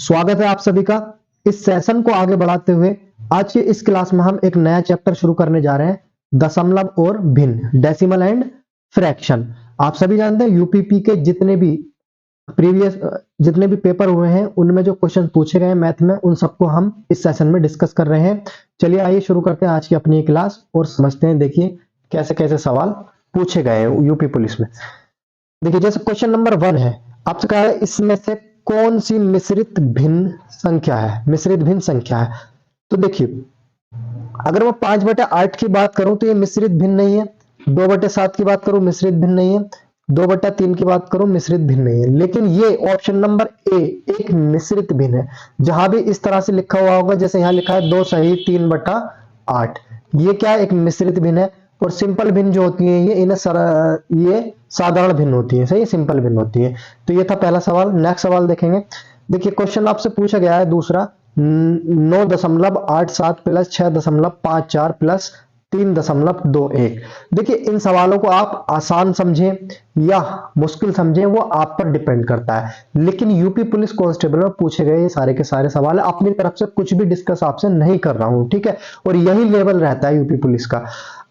स्वागत है आप सभी का। इस सेशन को आगे बढ़ाते हुए आज के इस क्लास में हम एक नया चैप्टर शुरू करने जा रहे हैं, दशमलव और भिन्न, डेसिमल एंड फ्रैक्शन। आप सभी जानते हैं यूपीपी के जितने भी पेपर हुए हैं उनमें जो क्वेश्चन पूछे गए हैं मैथ में, उन सबको हम इस सेशन में डिस्कस कर रहे हैं। चलिए आइए शुरू करते हैं आज की अपनी क्लास और समझते हैं। देखिए कैसे कैसे सवाल पूछे गए हैं यूपी पुलिस में। देखिए जैसे क्वेश्चन नंबर 1 है, आपसे कहा है इसमें से कौन सी मिश्रित भिन्न संख्या है, मिश्रित भिन्न संख्या है। तो देखिए अगर मैं 5/8 की बात करूं तो ये मिश्रित भिन्न नहीं है, 2/7 की बात करूं मिश्रित भिन्न नहीं है, 2/3 की बात करूं मिश्रित भिन्न नहीं है। लेकिन ये ऑप्शन नंबर ए एक मिश्रित भिन्न है। जहां भी इस तरह से लिखा हुआ होगा, जैसे यहां लिखा है 2 सही 3/8, ये क्या है, एक मिश्रित भिन्न है। और सिंपल भिन्न जो होती है ये साधारण भिन्न होती है, सही, सिंपल भिन्न होती है। तो ये था पहला सवाल। नेक्स्ट सवाल देखेंगे। देखिए क्वेश्चन आपसे पूछा गया है दूसरा, 9.87 प्लस 6.54 प्लस 3.21। देखिए इन सवालों को आप आसान समझें या मुश्किल समझें वो आप पर डिपेंड करता है, लेकिन यूपी पुलिस कांस्टेबल में पूछे गए ये सारे के सारे सवाल है। अपनी तरफ से कुछ भी डिस्कस आपसे नहीं कर रहा हूं, ठीक है। और यही लेवल रहता है यूपी पुलिस का।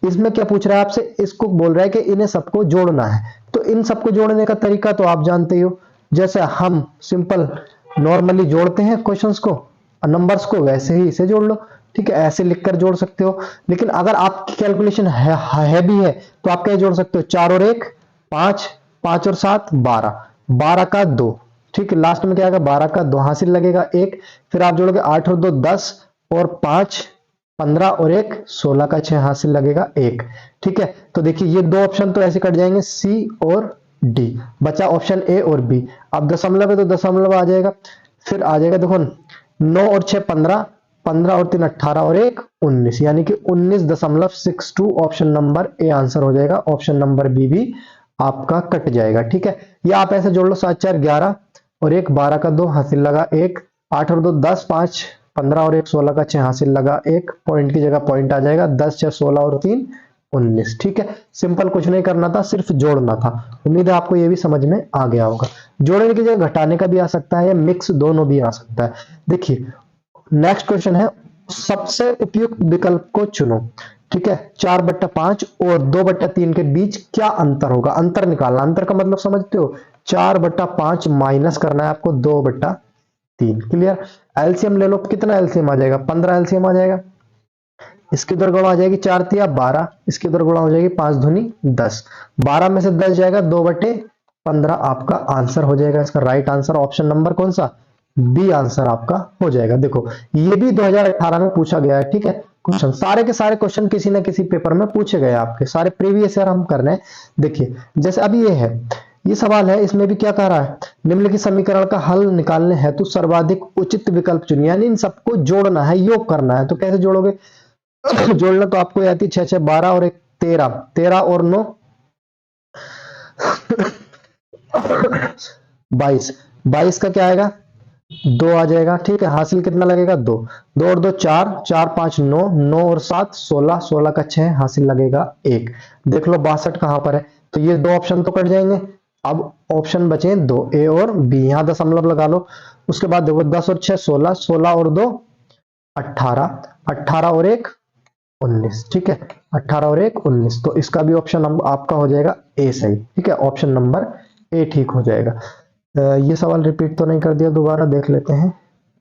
इसमें क्या पूछ रहा है आपसे, इसको बोल रहा है कि इन्हें सबको जोड़ना है। तो इन सबको जोड़ने का तरीका तो आप जानते ही हो, जैसे हम सिंपल नॉर्मली जोड़ते हैं क्वेश्चंस को, नंबर्स को, वैसे ही इसे जोड़ लो, ठीक है। ऐसे लिखकर जोड़ सकते हो। लेकिन अगर आपकी कैलकुलेशन है भी है तो आप क्या जोड़ सकते हो, 4 और 1 5, 5 और 7 12, 12 का 2, ठीक है। लास्ट में क्या आएगा, 12 का 2 हासिल लगेगा 1। फिर आप जोड़ोगे 8 और 2 10 और 5 15 और 1 16 का 6 हासिल लगेगा 1, ठीक है। तो देखिए ये दो ऑप्शन तो ऐसे कट जाएंगे, सी और डी, बचा ऑप्शन ए और बी। अब दशमलव है तो दशमलव आ जाएगा। फिर आ जाएगा देखो 9 और 6 15, 15 और 3 18 और 1 19, यानी कि 19.62 ऑप्शन नंबर ए आंसर हो जाएगा। ऑप्शन नंबर बी भी आपका कट जाएगा, ठीक है। या आप ऐसे जोड़ लो 7 4 11 और 1 12 का 2 हासिल लगा 1, 8 और 2 10, 5 15 और 1 16 का 6 हासिल लगा 1, पॉइंट की जगह पॉइंट आ जाएगा, 10 6 16 और 3 19, ठीक है। सिंपल, कुछ नहीं करना था, सिर्फ जोड़ना था। उम्मीद है आपको ये भी समझ में आ गया होगा। जोड़ने की जगह घटाने का भी आ सकता है या मिक्स दोनों भी आ सकता है। देखिए नेक्स्ट क्वेश्चन है, सबसे उपयुक्त विकल्प को चुनो, ठीक है। 4/5 और 2/3 के बीच क्या अंतर होगा, अंतर निकालना। अंतर का मतलब समझते हो, 4/5 माइनस करना है आपको 2/3, क्लियर। एलसीएम ले लो, कितना एलसीएम आ जाएगा, 15 एलसीएम आ जाएगा। इसके उधर गुणा हो जाएगी 4 तिया 12, इसके उधर गुणा हो जाएगी 5 दूनी 10, 12 में से 10 जाएगा 2/15 आपका आंसर हो जाएगा। इसका राइट आंसर ऑप्शन नंबर कौन सा, बी आंसर आपका हो जाएगा। देखो ये भी 2018 में पूछा गया है, ठीक है। क्वेश्चन सारे के सारे क्वेश्चन किसी ना किसी पेपर में पूछे गए आपके, सारे प्रीवियस ईयर हम कर रहे हैं। देखिए जैसे अभी ये है, ये सवाल है, इसमें भी क्या कह रहा है, निम्नलिखित समीकरण का हल निकालने हेतु सर्वाधिक उचित विकल्प चुनिए, यानी इन सबको जोड़ना है, योग करना है। तो कैसे जोड़ोगे जोड़ना तो आपको आती है 6 6 12 और 1 13, 13 और 9 22, 22 का क्या आएगा 2 आ जाएगा, ठीक है। हासिल कितना लगेगा 2, 2 और 2 4, 4 5 9, 9 और 7 16, 16 का 6 हासिल लगेगा 1। देख लो 62 कहां पर है, तो ये दो ऑप्शन तो कट जाएंगे। अब ऑप्शन बचे 2, ए और बी, यहां दशमलव लगा लो। उसके बाद देखो 10 और 6 16, 16 और 2 18, 18 और 1 19, ठीक है। 18 और 1 19, तो इसका भी ऑप्शन आपका हो जाएगा ए सही, ठीक है। ऑप्शन नंबर ए ठीक हो जाएगा। ये सवाल रिपीट तो नहीं कर दिया, दोबारा देख लेते हैं।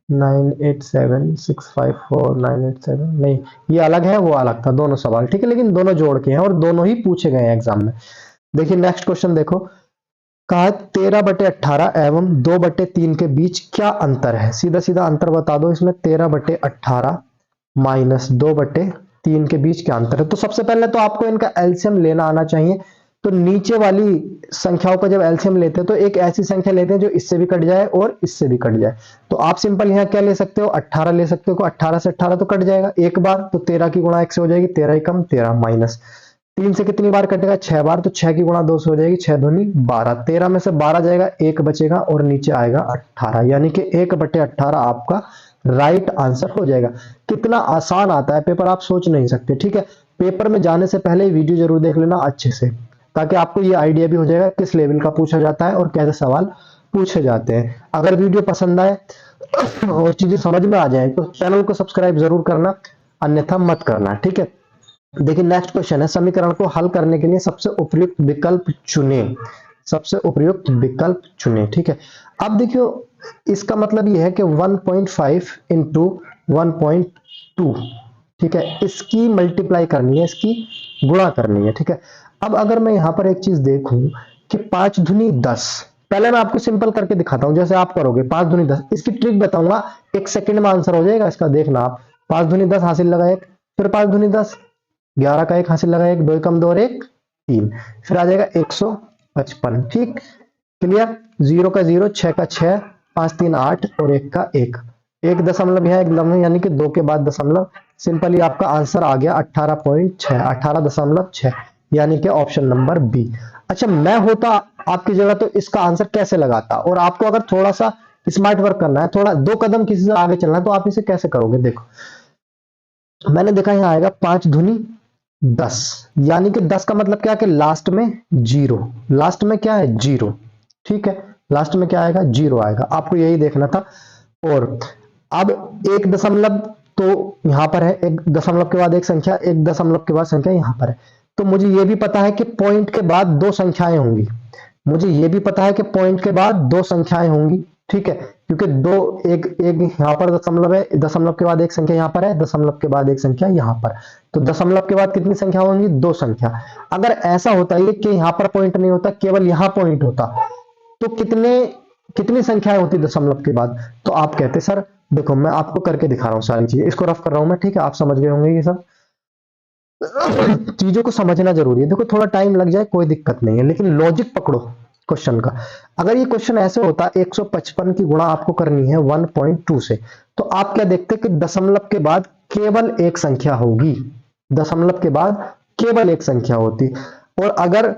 987654 नहीं, ये अलग है, वो अलग था, दोनों सवाल, ठीक है। लेकिन दोनों जोड़ के हैं और दोनों ही पूछे गए हैं एग्जाम में। देखिए नेक्स्ट क्वेश्चन देखो, कहा 13/18 एवं 2/3 के बीच क्या अंतर है। सीधा सीधा अंतर बता दो इसमें, 13/18 माइनस 2/3 के बीच क्या अंतर है। तो सबसे पहले तो आपको इनका एलसीएम लेना आना चाहिए। तो नीचे वाली संख्याओं का जब एलसीएम लेते हैं तो एक ऐसी संख्या लेते हैं जो इससे भी कट जाए और इससे भी कट जाए। तो आप सिंपल यहाँ क्या ले सकते हो, 18 ले सकते हो। 18 से 18 तो कट जाएगा एक बार, तो 13 की गुणा 1 से हो जाएगी, 13 ही कम 13, माइनस 3 से कितनी बार कटेगा 6 बार, तो 6 की गुणा 2 से हो जाएगी, 6 दूनी 12, 13 में से 12 जाएगा, 1 बचेगा और नीचे आएगा 18, यानी कि 1/18 आपका राइट आंसर हो जाएगा। कितना आसान आता है पेपर, आप सोच नहीं सकते, ठीक है। पेपर में जाने से पहले वीडियो जरूर देख लेना अच्छे से, ताकि आपको ये आइडिया भी हो जाएगा किस लेवल का पूछा जाता है और कैसे सवाल पूछे जाते हैं। अगर वीडियो पसंद आए और चीजें समझ में आ जाए तो चैनल को सब्सक्राइब जरूर करना, अन्यथा मत करना, ठीक है। देखिए नेक्स्ट क्वेश्चन है, समीकरण को हल करने के लिए सबसे उपयुक्त विकल्प चुने, सबसे उपयुक्त विकल्प चुने, ठीक है। अब देखियो इसका मतलब यह है कि 1.5 इंटू 1.2, ठीक है, इसकी मल्टीप्लाई करनी है, इसकी गुणा करनी है, ठीक है। अब अगर मैं यहां पर एक चीज देखूं कि 5 दूनी 10, पहले मैं आपको सिंपल करके दिखाता हूं जैसे आप करोगे। 5 दूनी 10, इसकी ट्रिक बताऊंगा, 1 सेकंड में आंसर हो जाएगा इसका, देखना आप। 5 दूनी 10 हासिल लगा एक, फिर 5 दूनी 10, 11 का 1 हासिल लगा, एक 2 कम 2 और 1 3, फिर आ जाएगा 155, ठीक, क्लियर। 0 का 0, 6 का 6, 5 3 8 और 1 का 1, एक दशमलव यहाँ एक दशमलव यानी कि 2 के बाद दशमलव, सिंपली आपका आंसर आ गया 18.6, 18.6, यानी कि ऑप्शन नंबर बी। अच्छा मैं होता आपकी जगह तो इसका आंसर कैसे लगाता, और आपको अगर थोड़ा सा स्मार्ट वर्क करना है, थोड़ा 2 कदम किसी से आगे चलना है, तो आप इसे कैसे करोगे। देखो मैंने देखा यहाँ आएगा 5 दूनी 10, यानी कि 10 का मतलब क्या है कि लास्ट में 0, लास्ट में क्या है 0, ठीक है, लास्ट में क्या आएगा 0 आएगा, आपको यही देखना था। और अब एक दशमलव तो यहां पर है, एक दशमलव के बाद एक संख्या, एक दशमलव के बाद संख्या यहां पर है, तो मुझे यह भी पता है कि पॉइंट के बाद 2 संख्याएं होंगी, मुझे यह भी पता है कि पॉइंट के बाद 2 संख्याएं होंगी, ठीक है, क्योंकि दो एक एक यहां पर दशमलव है, दशमलव के बाद एक संख्या यहां पर है, दशमलव के बाद एक संख्या यहां पर, तो दशमलव के बाद कितनी संख्या होंगी 2 संख्या। अगर ऐसा होता है कि यहां पर पॉइंट नहीं होता, केवल यहां पॉइंट होता, तो कितनी संख्याएं होती दशमलव के बाद, तो आप कहते सर देखो मैं आपको करके दिखा रहा हूं सारी चीजें, इसको रफ कर रहा हूं मैं, ठीक है, आप समझ गए होंगे ये सब। चीजों को समझना जरूरी है, देखो थोड़ा टाइम लग जाए कोई दिक्कत नहीं है, लेकिन लॉजिक पकड़ो क्वेश्चन का। अगर ये क्वेश्चन ऐसे होता 155 की गुणा आपको करनी है 1.2 से, तो आप क्या देखते कि दशमलव के बाद केवल एक संख्या होगी, दशमलव के बाद केवल एक संख्या होती, और अगर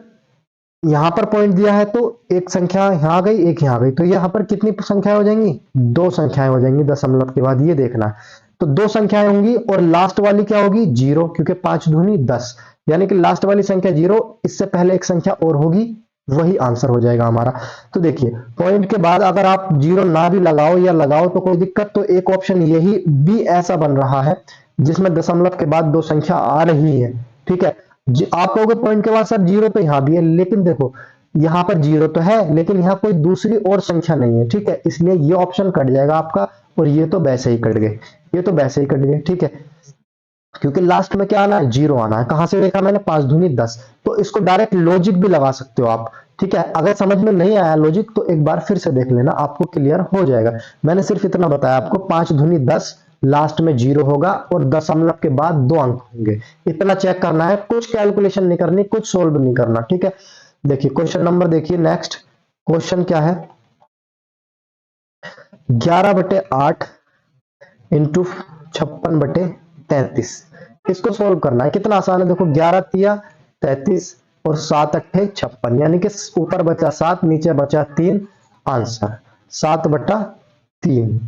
यहां पर पॉइंट दिया है तो एक संख्या यहां आ गई, एक यहां आ गई, तो यहां पर कितनी संख्याएं हो जाएंगी 2 संख्याएं हो जाएंगी दशमलव के बाद, ये देखना है। तो 2 संख्याएं होंगी और लास्ट वाली क्या होगी 0, क्योंकि 5 दूनी 10, यानी कि लास्ट वाली संख्या 0, इससे पहले एक संख्या और होगी, वही आंसर हो जाएगा हमारा। तो देखिए पॉइंट के बाद अगर आप 0 ना भी लगाओ या लगाओ तो कोई दिक्कत, तो एक ऑप्शन यही भी ऐसा बन रहा है जिसमें दशमलव के बाद 2 संख्या आ रही है, ठीक है। आप कहोगे पॉइंट के बाद सर 0 तो यहां भी है, लेकिन देखो यहां पर 0 तो है लेकिन यहां कोई दूसरी और संख्या नहीं है, ठीक है, इसलिए ये ऑप्शन कट जाएगा आपका, और ये तो वैसे ही कट गए, ये तो वैसे ही कट गए, ठीक है, क्योंकि लास्ट में क्या आना है 0 आना है। कहां से देखा मैंने 5 दूनी 10, तो इसको डायरेक्ट लॉजिक भी लगा सकते हो आप, ठीक है। अगर समझ में नहीं आया लॉजिक तो एक बार फिर से देख लेना, आपको क्लियर हो जाएगा। मैंने सिर्फ इतना बताया आपको, 5 दूनी 10, लास्ट में 0 होगा और दशमलव के बाद 2 अंक होंगे, इतना चेक करना है, कुछ कैलकुलेशन नहीं करनी, कुछ सोल्व नहीं करना, ठीक है। देखिए क्वेश्चन नंबर देखिए, नेक्स्ट क्वेश्चन क्या है, 11/8 इंटू 56/33, इसको सोल्व करना है, कितना आसान है, देखो 11 तिया 33 और 7 अट्ठे 56, यानी कि ऊपर बचा 7 नीचे बचा 3, आंसर 7/3,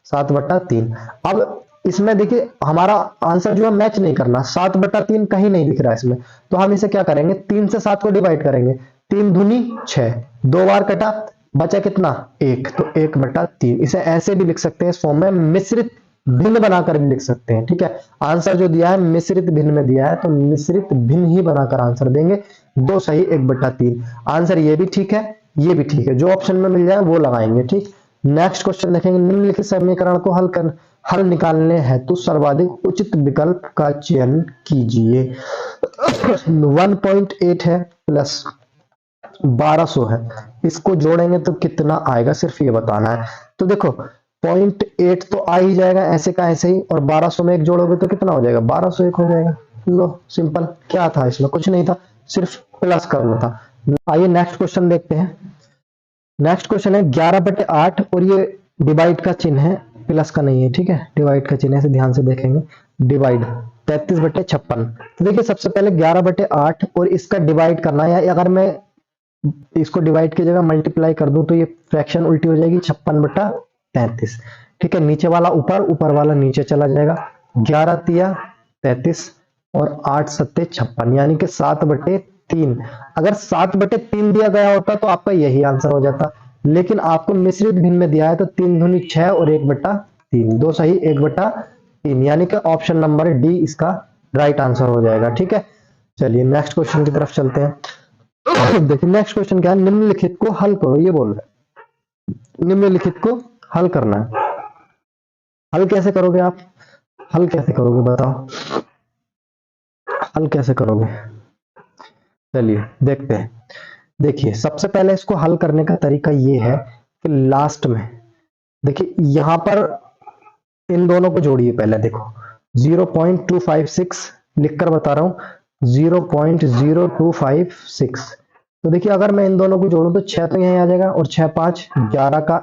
7/3। अब इसमें देखिए हमारा आंसर जो है मैच नहीं करना, 7/3 कहीं नहीं दिख रहा है इसमें, तो हम इसे क्या करेंगे 3 से 7 को डिवाइड करेंगे, 3 दूनी 6, 2 बार कटा, बचा कितना 1, तो 1/3, इसे ऐसे भी लिख सकते हैं इस फॉर्म में, मिश्रित भिन्न बनाकर भी लिख सकते हैं, ठीक है। आंसर जो दिया है मिश्रित भिन्न में दिया है, तो मिश्रित भिन्न ही बनाकर आंसर देंगे, 2 सही 1/3, आंसर ये भी ठीक है, ये भी ठीक है, जो ऑप्शन में मिल जाए वो लगाएंगे, ठीक। नेक्स्ट क्वेश्चन देखेंगे, निम्नलिखित समीकरण को हल निकालने हेतु सर्वाधिक उचित विकल्प का चयन कीजिए। 1.8 है प्लस 1200 है, इसको जोड़ेंगे तो कितना आएगा सिर्फ ये बताना है। तो देखो 0.8 तो आ ही जाएगा ऐसे का ऐसे ही, और 1200 में एक जोड़ोगे तो कितना हो जाएगा 1201 हो जाएगा, लो सिंपल, क्या था इसमें कुछ नहीं था, सिर्फ प्लस करना था। आइए नेक्स्ट क्वेश्चन देखते हैं। नेक्स्ट क्वेश्चन है 11/8 और ये डिवाइड का चिन्ह है, प्लस का नहीं है, ठीक है, डिवाइड का चिन्ह है, ध्यान से देखेंगे, डिवाइड 33/56। तो देखिए सबसे पहले 11/8 और इसका डिवाइड करना है, अगर मैं इसको डिवाइड की जगह मल्टीप्लाई कर दूं तो ये फ्रैक्शन उल्टी हो जाएगी, 56/33, ठीक है, नीचे वाला ऊपर, ऊपर वाला नीचे चला जाएगा, 11 तिया 33 और 8 सत्ते 56, यानी कि 7/3। अगर 7/3 दिया गया होता तो आपका यही आंसर हो जाता, लेकिन आपको मिश्रित भिन्न में दिया है तो 3 दूनी 6 और 1/3, 2 सही 1/3, यानी कि ऑप्शन नंबर डी इसका राइट आंसर हो जाएगा। ठीक है, चलिए नेक्स्ट क्वेश्चन की तरफ चलते हैं। देखिए नेक्स्ट क्वेश्चन क्या है, निम्नलिखित को हल करो, ये बोल रहा है निम्नलिखित को हल करना है। हल कैसे करोगे आप, हल कैसे करोगे बताओ, हल कैसे करोगे? चलिए देखते हैं। देखिए सबसे पहले इसको हल करने का तरीका ये है कि लास्ट में देखिए यहां पर इन दोनों को जोड़िए। पहले देखो 0.256 लिखकर बता रहा हूं, 0.0256। तो देखिए अगर मैं इन दोनों को जोड़ूं तो 6 तो यहीं आ जाएगा और 6 5 11 का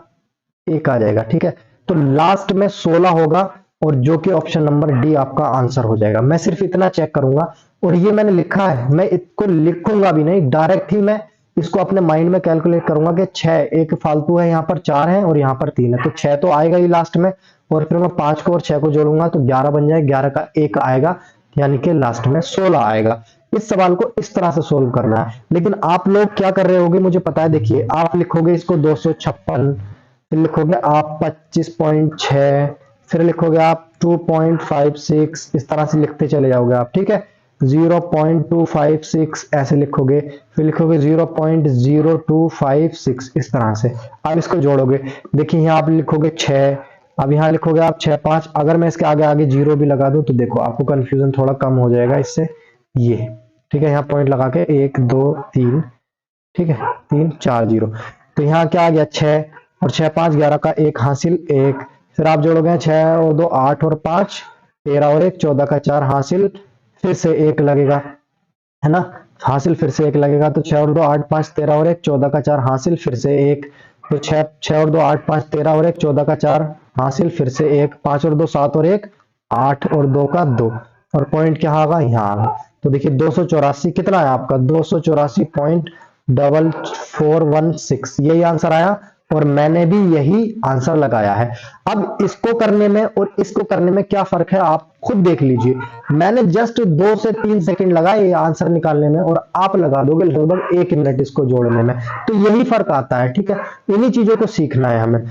1 आ जाएगा। ठीक है, तो लास्ट में 16 होगा और जो कि ऑप्शन नंबर डी आपका आंसर हो जाएगा। मैं सिर्फ इतना चेक करूंगा और ये मैंने लिखा है, मैं इसको लिखूंगा भी नहीं, डायरेक्ट ही मैं इसको अपने माइंड में कैलकुलेट करूंगा कि 6 एक फालतू है, यहाँ पर 4 है और यहाँ पर 3 है, तो 6 तो आएगा ही लास्ट में, और फिर मैं 5 को और 6 को जोड़ूंगा तो 11 बन जाए, 11 का 1 आएगा, यानी कि लास्ट में 16 आएगा। इस सवाल को इस तरह से सोल्व करना है। लेकिन आप लोग क्या कर रहे होगे मुझे पता है, देखिए आप लिखोगे इसको 256, फिर लिखोगे आप 25.6, फिर लिखोगे आप 2.56, इस तरह से लिखते चले जाओगे आप। ठीक है, 0.256 ऐसे लिखोगे, फिर लिखोगे 0.0256 इस तरह से। अब इसको जोड़ोगे, देखिए यहाँ आप लिखोगे 6, अब यहाँ लिखोगे आप 6 5, अगर मैं इसके आगे आगे 0 भी लगा दूं तो देखो आपको कंफ्यूजन थोड़ा कम हो जाएगा इससे, ये ठीक है, यहाँ पॉइंट लगा के 1 2 3, ठीक है 3 4 0, तो यहाँ क्या आ गया 6 और 6 5 11 का 1 हासिल 1, फिर आप जोड़ोगे 6 और 2 8 और 5 13 और 1 14 का 4 हासिल, फिर से 1 लगेगा, है ना, हासिल फिर से 1 लगेगा, तो 6 और 2 8 5 13 और 1 14 का 4 हासिल फिर से 1, तो 6 और 2 8 5 13 और 1 14 का 4 हासिल फिर से 1, 5 और 2 7 और 1 8 और 2 का 2, और पॉइंट क्या होगा यहाँ आगा। तो देखिए 284 कितना है आपका, 284.4416, यही आंसर आया और मैंने भी यही आंसर लगाया है। अब इसको करने में और इसको करने में क्या फर्क है आप खुद देख लीजिए। मैंने जस्ट 2 से 3 सेकंड लगाए ये आंसर निकालने में और आप लगा दोगे लगभग 1 मिनट इसको जोड़ने में, तो यही फर्क आता है। ठीक है, इन्हीं चीजों को सीखना है हमें।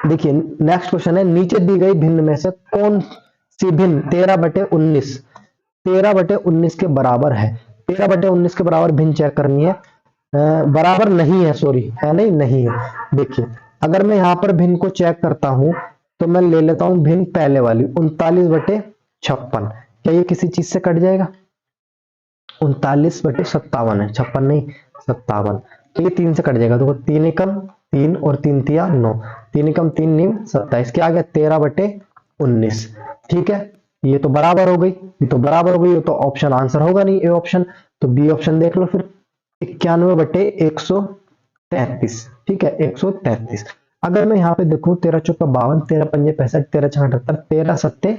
देखिए नेक्स्ट क्वेश्चन है, नीचे दी गई भिन्न में से कौन सी भिन्न 13/19 के बराबर है। 13/19 के बराबर भिन्न चेक करनी है, बराबर नहीं है, सॉरी है नहीं है। देखिए अगर मैं यहाँ पर भिन्न को चेक करता हूं तो मैं ले लेता हूं भिन्न पहले वाली 39/56, क्या ये किसी चीज से कट जाएगा? 39/57 है, 56 नहीं 57, तो ये 3 से कट जाएगा, तो 3 एकम 3 और 3 तिया 9, 3 एकम 3 9 27, क्या आ गया 13/19। ठीक है, ये तो बराबर हो गई, ये तो बराबर हो गई, ये तो ऑप्शन आंसर होगा नहीं ए ऑप्शन, तो बी ऑप्शन देख लो फिर 91/133। ठीक है 133। अगर मैं यहाँ पे देखूं 13 चौका 52, 13 पंजे 65, 13 छह 78, 13 सत्ते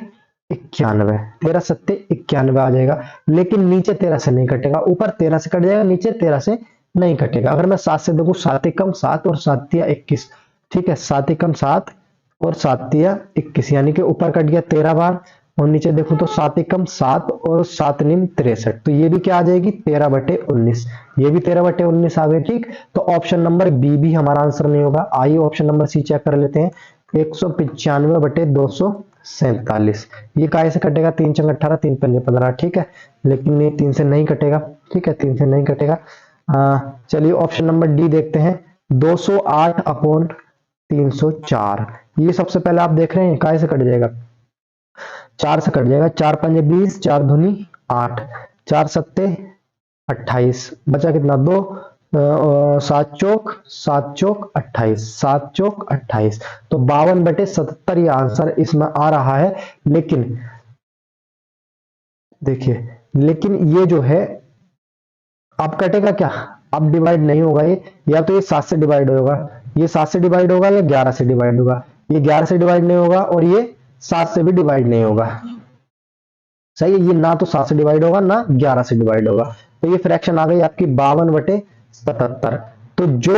91, 13 सत्ते 91 आ जाएगा, लेकिन नीचे 13 से नहीं कटेगा, ऊपर 13 से कट जाएगा, नीचे 13 से नहीं कटेगा। अगर मैं 7 से देखूं 7 एकम 7 और 7 तिया 21, ठीक है 7 एकम 7 और 7 तिया 21, यानी कि ऊपर कट गया 13 बार, और नीचे देखो तो 7 एकम 7 और 7 निम 63, तो ये भी क्या आ जाएगी 13/19, ये भी 13/19 आ गए। ठीक, तो ऑप्शन नंबर बी भी हमारा आंसर नहीं होगा। आइए ऑप्शन नंबर सी चेक कर लेते हैं, 195/247, ये काय से कटेगा 3 चंग 18 3 पंजे 15, ठीक है, लेकिन ये 3 से नहीं कटेगा। ठीक है 3 से नहीं कटेगा। चलिए ऑप्शन नंबर डी देखते हैं, 208/304, ये सबसे पहले आप देख रहे हैं काय से कट जाएगा, 4 से कट जाएगा, 4 पंजे 20, 4 दूनी 8, 4 सत्ते 28, बचा कितना 2, 7 चौक 28, 7 चौक 28, तो 52/77 ये आंसर इसमें आ रहा है। लेकिन देखिए, लेकिन ये जो है अब कटेगा क्या, अब डिवाइड नहीं होगा ये, या तो ये 7 से डिवाइड होगा, ये 7 से डिवाइड होगा या 11 से डिवाइड होगा, ये 11 से डिवाइड नहीं होगा और ये 7 से भी डिवाइड नहीं होगा। सही है, ये ना तो 7 से डिवाइड होगा ना 11 से डिवाइड होगा, तो ये फ्रैक्शन आ गई आपकी 52/77। तो जो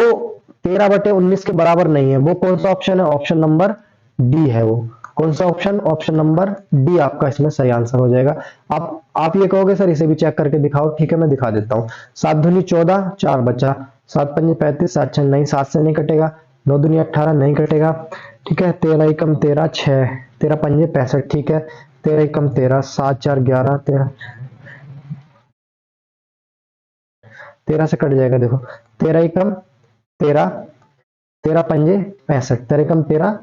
13/19 के बराबर नहीं है वो कौन सा ऑप्शन है, ऑप्शन नंबर डी है। वो कौन सा ऑप्शन, ऑप्शन नंबर डी आपका इसमें सही आंसर हो जाएगा। आप ये कहोगे सर इसे भी चेक करके दिखाओ, ठीक है मैं दिखा देता हूं। 7 दूनी 14, 4 बचा, 7 पंजे 35, 7 छंग नहीं, 7 से नहीं कटेगा, 9 दूनी 18 नहीं कटेगा, ठीक है। 13 एकम 13, 6, 13 पंजे 65, ठीक है। 13 एकम 13, 7 4 11, 13 से कट जाएगा, देखो 13 एकम 13, 13 पंजे 65, 13 एकम 13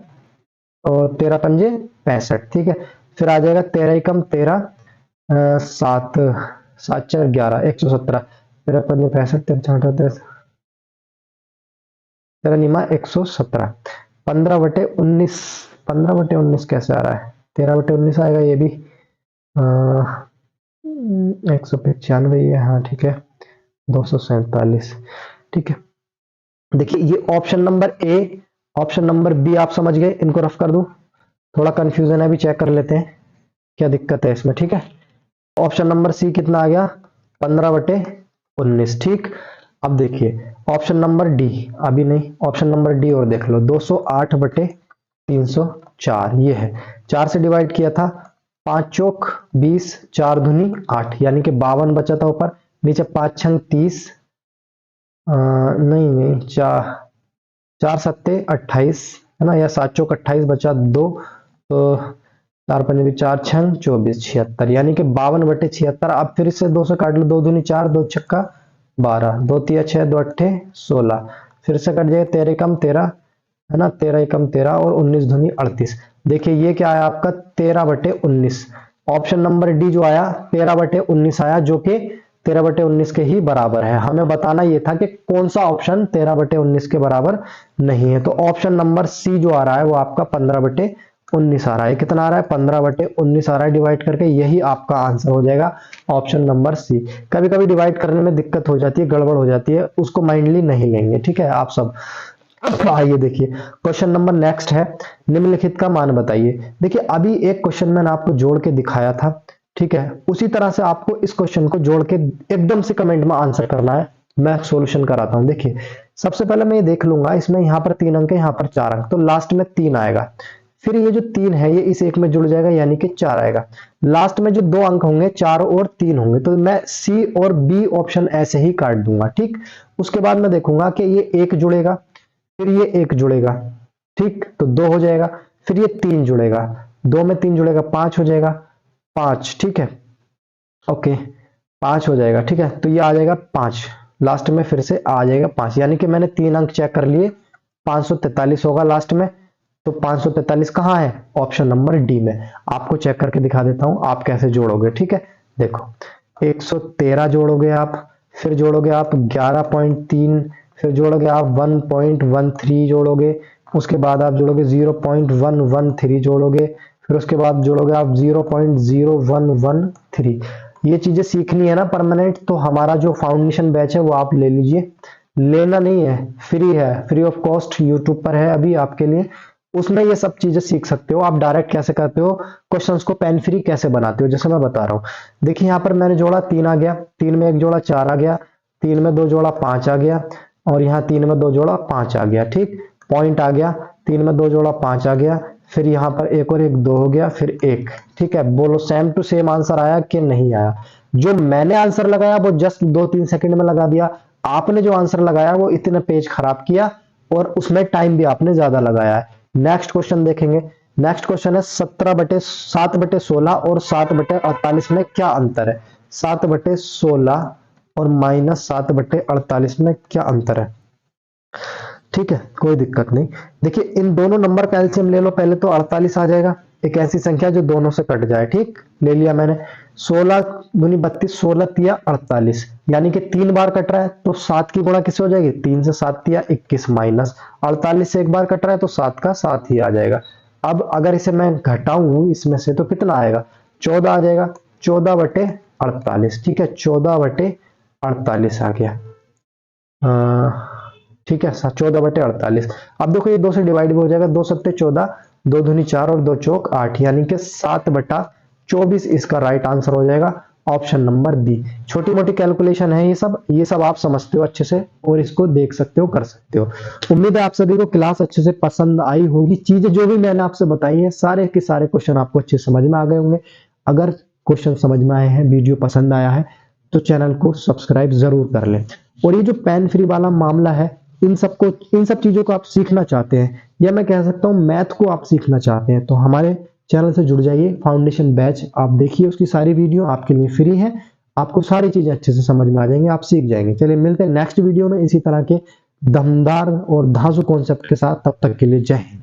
और 13 पंजे 65, ठीक है। फिर आ जाएगा 13 एकम 13, 7 7 4 11, 117, 13 पंजे 65, 13 13 निमा 117, 15/19, 15/19 कैसे आ रहा है, 13/19 आएगा ये भी, 195 है, हाँ ठीक है, 247, ठीक है। देखिए ये option number A, option number B आप समझ गए, इनको रफ कर दूं, थोड़ा कंफ्यूजन है, अभी चेक कर लेते हैं क्या दिक्कत है इसमें, ठीक है। ऑप्शन नंबर सी कितना आ गया, 15/19, ठीक। अब देखिए ऑप्शन नंबर डी, अभी नहीं, ऑप्शन नंबर डी और देख लो, 208/304, ये है, 4 से डिवाइड किया था, 5 चौक 20, 4 दूनी 8, यानी कि 52 बचा था ऊपर, नीचे 5 छंग 30, नहीं 4 सत्ते 28 है ना, या 7 चौक 28 बचा 2, तो 4 पंजे भी 4 छंग 24, 76, यानी कि 52/76। अब फिर से 2 से काट लो, 2 दूनी 4, 2 छक्का 12, 2 तिया 6, 2 अट्ठे 16, फिर से कट जाएगा, 13 एकम 13 है ना, 13 एकम 13 और 19 दूनी 38। देखिए ये क्या आया आपका, 13/19। ऑप्शन नंबर डी जो आया 13/19 आया, जो कि 13/19 के ही बराबर है। हमें बताना ये था कि कौन सा ऑप्शन 13/19 के बराबर नहीं है, तो ऑप्शन नंबर सी जो आ रहा है वो आपका 15/19 आ रहा है। कितना आ रहा है, 15/19 आ रहा है डिवाइड करके, यही आपका आंसर हो जाएगा, ऑप्शन नंबर सी। कभी कभी डिवाइड करने में दिक्कत हो जाती है, गड़बड़ हो जाती है, उसको माइंडली नहीं लेंगे, ठीक है आप सब। आइए देखिए क्वेश्चन नंबर नेक्स्ट है, निम्नलिखित का मान बताइए। देखिए अभी एक क्वेश्चन मैंने आपको जोड़ के दिखाया था, ठीक है, उसी तरह से आपको इस क्वेश्चन को जोड़ के एकदम से कमेंट में आंसर करना है। मैं सॉल्यूशन कराता हूं। देखिए सबसे पहले मैं ये देख लूंगा, इसमें यहां पर 3 अंक है, यहां पर 4 अंक, तो लास्ट में 3 आएगा, फिर ये जो 3 है ये इस एक में जुड़ जाएगा, यानी कि 4 आएगा। लास्ट में जो 2 अंक होंगे 4 और 3 होंगे, तो मैं सी और बी ऑप्शन ऐसे ही काट दूंगा, ठीक। उसके बाद मैं देखूंगा कि ये 1 जुड़ेगा, फिर ये 1 जुड़ेगा, ठीक, तो 2 हो जाएगा, फिर ये 3 जुड़ेगा, 2 में 3 जुड़ेगा, 5 हो जाएगा, 5, ठीक है, ओके 5 हो जाएगा, ठीक है। तो ये आ जाएगा 5, लास्ट में फिर से आ जाएगा 5, यानी कि मैंने 3 अंक चेक कर लिए, 543 होगा लास्ट में, तो 543 कहाँ है, ऑप्शन नंबर डी में। आपको चेक करके दिखा देता हूं आप कैसे जोड़ोगे, ठीक है। देखो 113 जोड़ोगे आप, फिर जोड़ोगे आप 11.3, फिर जोड़ोगे आप 1.13 जोड़ोगे, उसके बाद आप जोड़ोगे 0.113 जोड़ोगे, फिर उसके बाद जोड़ोगे आप 0.0113। ये चीजें सीखनी है ना परमानेंट, तो हमारा जो फाउंडेशन बैच है वो आप ले लीजिए, लेना नहीं है, फ्री है, फ्री ऑफ कॉस्ट, यूट्यूब पर है अभी आपके लिए, उसमें ये सब चीजें सीख सकते हो। आप डायरेक्ट कैसे करते हो, क्वेश्चंस को पेन फ्री कैसे बनाते हो, जैसे मैं बता रहा हूं। देखिए यहाँ पर मैंने जोड़ा 3 आ गया, 3 में 1 जोड़ा 4 आ गया, 3 में 2 जोड़ा 5 आ गया, और यहाँ 3 में 2 जोड़ा 5 आ गया, ठीक, पॉइंट आ गया, 3 में 2 जोड़ा 5 आ गया, फिर यहाँ पर 1 और 1 2 हो गया, फिर 1, ठीक है। बोलो सेम टू सेम आंसर आया कि नहीं आया। जो मैंने आंसर लगाया वो जस्ट 2-3 सेकंड में लगा दिया, आपने जो आंसर लगाया वो इतने पेज खराब किया, और उसमें टाइम भी आपने ज्यादा लगाया है। नेक्स्ट क्वेश्चन देखेंगे। नेक्स्ट क्वेश्चन है 7/16 और 7/48 में क्या अंतर है। 7/16 और -7/48 में क्या अंतर है, ठीक है, कोई दिक्कत नहीं। देखिए इन दोनों नंबर का एलसीएम ले लो पहले, तो 48 आ जाएगा, एक ऐसी संख्या जो दोनों से कट जाए, ठीक, ले लिया मैंने। 16 दूनी 32, 16 तिया 48, यानी कि 3 बार कट रहा है, तो 7 की गुणा किससे हो जाएगी, 3 से 7 तिया 21, माइनस 48 से एक बार कट रहा है, तो 7 का 7 ही आ जाएगा। अब अगर इसे मैं घटाऊं इसमें से, तो कितना आएगा, 14 आ जाएगा, 14/48, ठीक है, 14/48 आ गया, ठीक है, 14/48। अब देखो ये 2 से डिवाइड भी हो जाएगा, 2 सत्ते 14, 2 दूनी 4 और 2 चौक 8, यानी कि 7/24 इसका राइट आंसर हो जाएगा, ऑप्शन नंबर बी। छोटी मोटी कैलकुलेशन है ये सब आप समझते हो अच्छे से, और इसको देख सकते हो, कर सकते हो। उम्मीद है आप सभी को क्लास अच्छे से पसंद आई होगी। चीजें जो भी मैंने आपसे बताई है, सारे के सारे क्वेश्चन आपको अच्छे समझ में आ गए होंगे। अगर क्वेश्चन समझ में आए हैं, वीडियो पसंद आया है, तो चैनल को सब्सक्राइब जरूर कर लें। और ये जो पेन फ्री वाला मामला है, इन सब चीजों को आप सीखना चाहते हैं, या मैं कह सकता हूं मैथ को आप सीखना चाहते हैं, तो हमारे चैनल से जुड़ जाइए। फाउंडेशन बैच आप देखिए, उसकी सारी वीडियो आपके लिए फ्री है, आपको सारी चीजें अच्छे से समझ में आ जाएंगे, आप सीख जाएंगे। चलिए मिलते हैं नेक्स्ट वीडियो में इसी तरह के दमदार और धांसू कॉन्सेप्ट के साथ, तब तक के लिए जय हिंद।